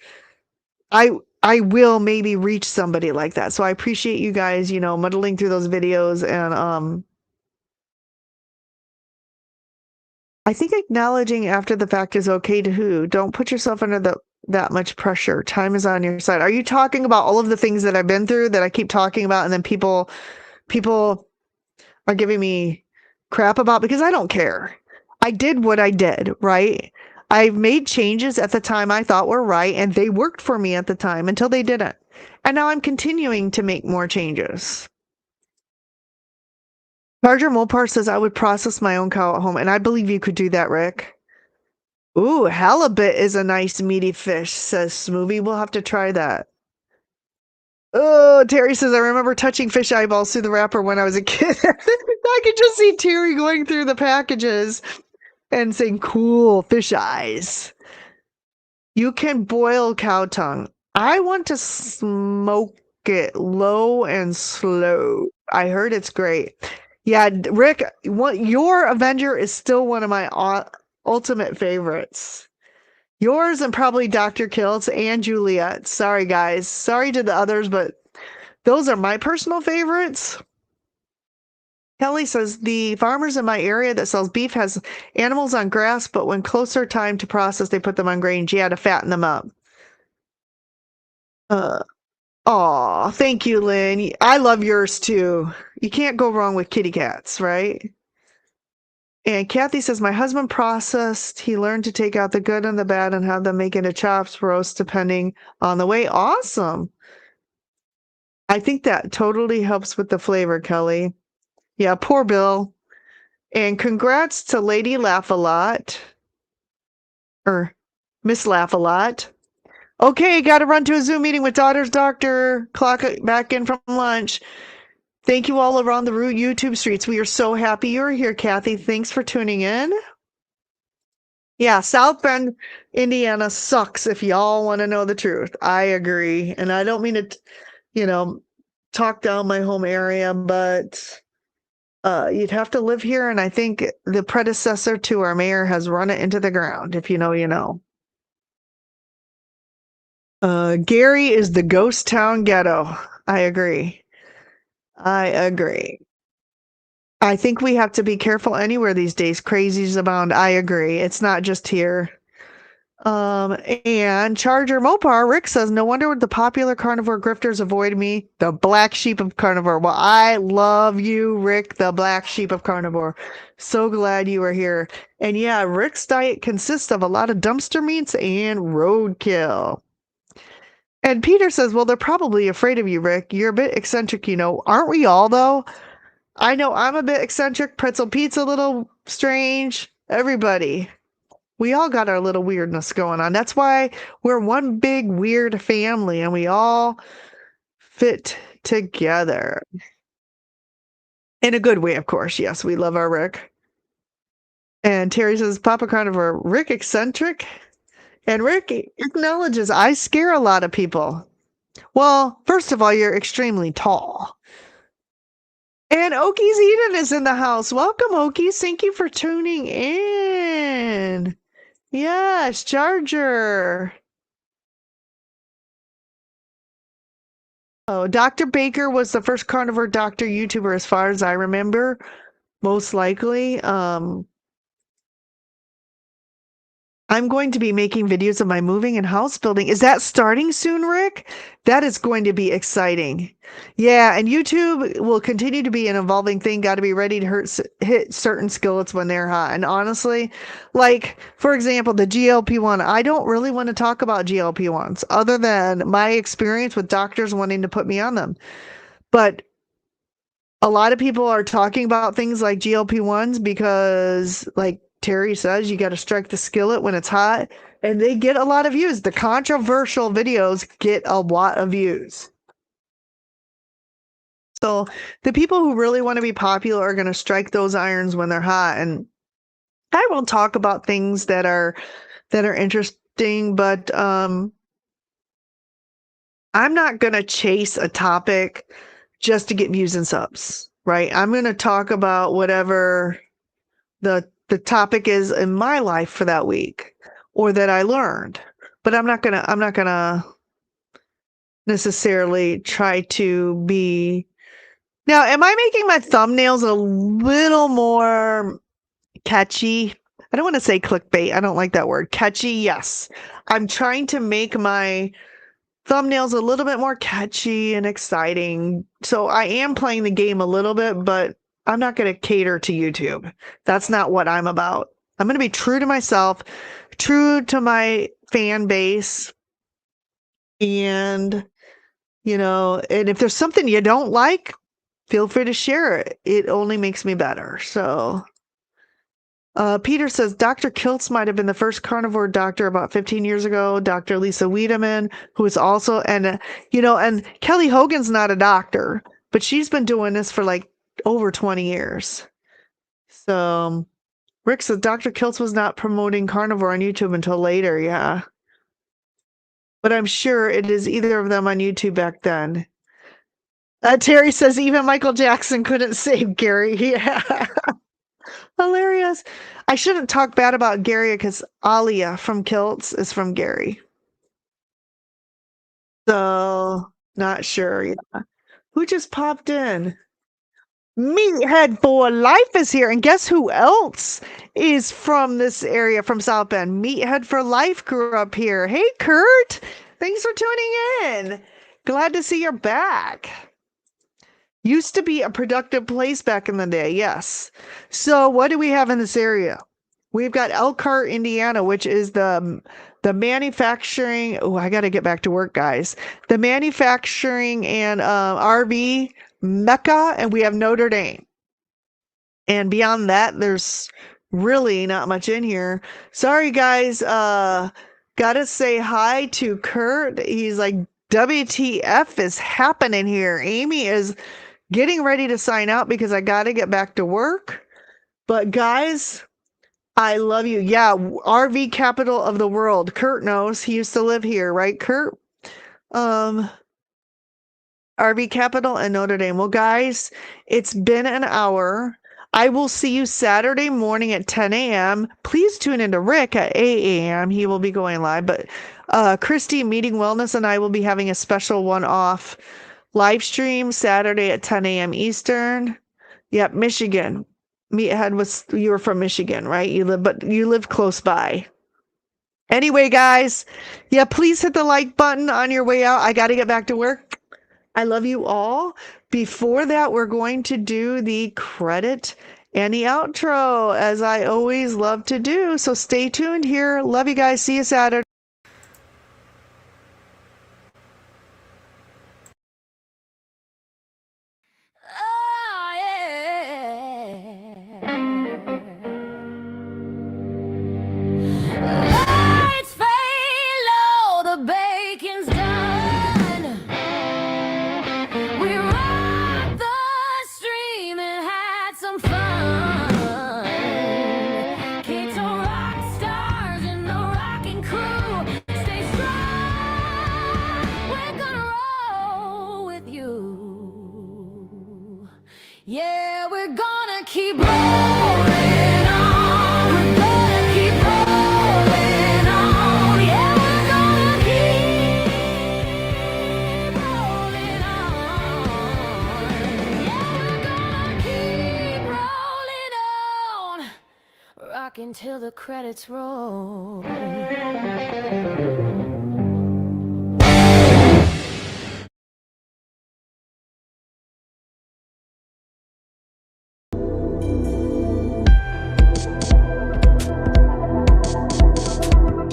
S1: I will maybe reach somebody like that. So I appreciate you guys, muddling through those videos, and I think acknowledging after the fact is okay to who. Don't put yourself under that much pressure. Time is on your side. Are you talking about all of the things that I've been through that I keep talking about and then people are giving me crap about because I don't care. I did what I did, right? I made changes at the time I thought were right, and they worked for me at the time until they didn't. And now I'm continuing to make more changes. Charger Mopar says I would process my own cow at home, and I believe you could do that, Rick. Ooh, halibut is a nice meaty fish, says Smoothie. We'll have to try that. Oh, Terry says, I remember touching fish eyeballs through the wrapper when I was a kid. I could just see Terry going through the packages and saying, cool, fish eyes. You can boil cow tongue. I want to smoke it low and slow. I heard it's great. Yeah, Rick, your Avenger is still one of my ultimate favorites. Yours and probably Dr. Kiltz and Juliet. Sorry, guys. Sorry to the others, but those are my personal favorites. Kelly says, the farmers in my area that sells beef has animals on grass, but when closer time to process, they put them on grains. Yeah, to fatten them up. Aw, thank you, Lynn. I love yours too. You can't go wrong with kitty cats, right? And Kathy says, my husband processed. He learned to take out the good and the bad and have them make into chops, roast, depending on the way. Awesome. I think that totally helps with the flavor, Kelly. Yeah, poor Bill. And congrats to Lady Laugh-A-Lot. Or Miss Laugh-A-Lot. Okay, got to run to a Zoom meeting with daughter's doctor. Clock back in from lunch. Thank you all around the YouTube streets. We are so happy you're here, Kathy. Thanks for tuning in. Yeah, South Bend, Indiana sucks if y'all want to know the truth. I agree. And I don't mean to, talk down my home area, but you'd have to live here. And I think the predecessor to our mayor has run it into the ground. If you know, you know. Gary is the ghost town ghetto. I agree. I think we have to be careful anywhere these days. Crazies abound. I agree. It's not just here. And Charger Mopar, Rick says, no wonder the popular carnivore grifters avoid me. The black sheep of carnivore. Well, I love you, Rick, the black sheep of carnivore. So glad you are here. And yeah, Rick's diet consists of a lot of dumpster meats and roadkill. And Peter says, well, they're probably afraid of you, Rick. You're a bit eccentric, Aren't we all, though? I know I'm a bit eccentric. Pretzel Pete's a little strange. Everybody. We all got our little weirdness going on. That's why we're one big weird family and we all fit together. In a good way, of course. Yes, we love our Rick. And Terry says, Papa Carnivore, Rick eccentric? And Rick acknowledges, I scare a lot of people. Well, first of all, you're extremely tall. And Okies Eden is in the house. Welcome, Okies. Thank you for tuning in. Yes, Charger. Oh, Dr. Baker was the first carnivore doctor YouTuber as far as I remember, most likely. I'm going to be making videos of my moving and house building. Is that starting soon, Rick? That is going to be exciting. Yeah, and YouTube will continue to be an evolving thing. Got to be ready to hit certain skillets when they're hot. And honestly, like, for example, the GLP-1, I don't really want to talk about GLP-1s other than my experience with doctors wanting to put me on them. But a lot of people are talking about things like GLP-1s because, like Terry says, you got to strike the skillet when it's hot, and they get a lot of views. The controversial videos get a lot of views. So the people who really want to be popular are going to strike those irons when they're hot. And I won't talk about things that are interesting, but I'm not going to chase a topic just to get views and subs, right? I'm going to talk about whatever the topic is in my life for that week or that I learned. But I'm not gonna necessarily try to be. Now, am I making my thumbnails a little more catchy? I don't want to say clickbait. I don't like that word. Catchy, yes. I'm trying to make my thumbnails a little bit more catchy and exciting. So I am playing the game a little bit, but I'm not going to cater to YouTube. That's not what I'm about. I'm going to be true to myself, true to my fan base. And, and if there's something you don't like, feel free to share it. It only makes me better. So Peter says Dr. Kiltz might have been the first carnivore doctor about 15 years ago. Dr. Lisa Wiedemann, who is also, and Kelly Hogan's not a doctor, but she's been doing this for like over 20 years. So Rick says Dr. Kiltz was not promoting carnivore on YouTube until later. Yeah. But I'm sure it is either of them on YouTube back then. Terry says even Michael Jackson couldn't save Gary. Yeah. Hilarious. I shouldn't talk bad about Gary because Alia from Kilts is from Gary. So, not sure. Yeah. Who just popped in? Meathead for Life is here. And guess who else is from this area, from South Bend? Meathead for Life grew up here. Hey, Kurt. Thanks for tuning in. Glad to see you're back. Used to be a productive place back in the day, yes. So what do we have in this area? We've got Elkhart, Indiana, which is the manufacturing. Oh, I got to get back to work, guys. The manufacturing and RV Mecca, and we have Notre Dame. And beyond that, there's really not much in here. Sorry, guys. Gotta say hi to Kurt. He's like, WTF is happening here? Amy is getting ready to sign out because I got to get back to work. But guys, I love you. Yeah, RV capital of the world. Kurt knows. He used to live here, right, Kurt? RV capital and Notre Dame. Well, guys, it's been an hour. I will see you Saturday morning at 10 a.m. Please tune into Rick at 8 a.m. He will be going live. But Christy, Meeting Wellness, and I will be having a special one-off live stream Saturday at 10 a.m. Eastern. Yep, Michigan. Meathead you were from Michigan, right? You live close by. Anyway, guys, yeah, please hit the like button on your way out. I got to get back to work. I love you all. Before that, we're going to do the credit and the outro, as I always love to do. So stay tuned here. Love you guys. See you Saturday.
S2: Oh, yeah. keep rolling on. We're gonna keep rolling on. Yeah, we're gonna keep rolling on. Yeah, we're gonna keep rolling on. Rocking till the credits roll.